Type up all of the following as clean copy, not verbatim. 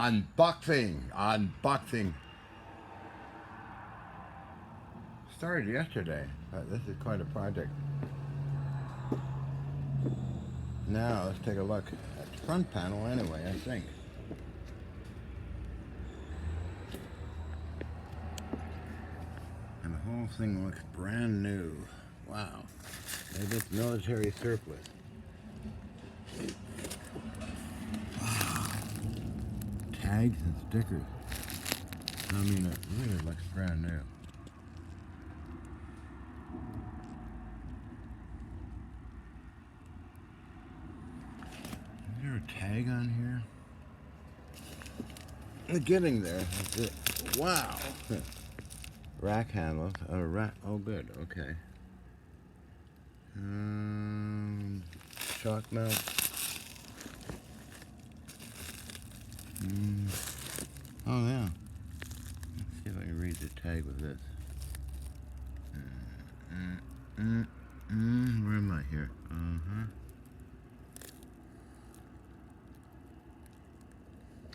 Unboxing. Started yesterday, but this is quite a project. Now let's take a look at the front panel anyway, I think. And the whole thing looks brand new. Wow. Maybe it's military surplus. Wow. Tags and stickers. I mean, it really looks brand new. Is there a tag on here? We're getting there. That's it. Wow. Rack handles. Oh, good. Okay. Shock mount. Oh yeah. Let's see if I can read the tag with this. Where am I here?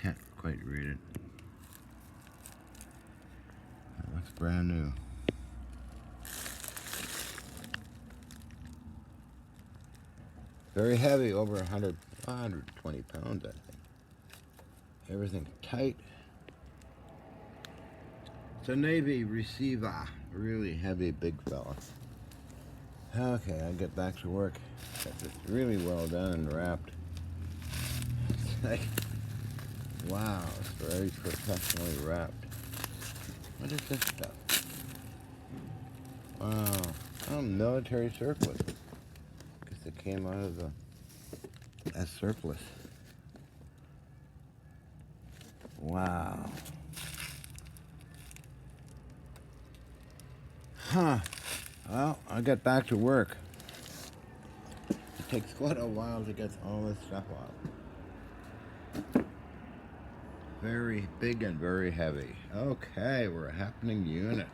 Can't quite read it. That looks brand new. Very heavy, over 120 pounds, I think. Everything's tight. It's a Navy receiver, really heavy, big fella. Okay, I'll get back to work. It's really well done and wrapped. It's like, wow, it's very professionally wrapped. What is this stuff? Wow, oh, military surplus. Because it came out of as surplus. Wow. Huh. Well, I'll get back to work. It takes quite a while to get all this stuff out. Very big and very heavy. Okay, we're a happening unit.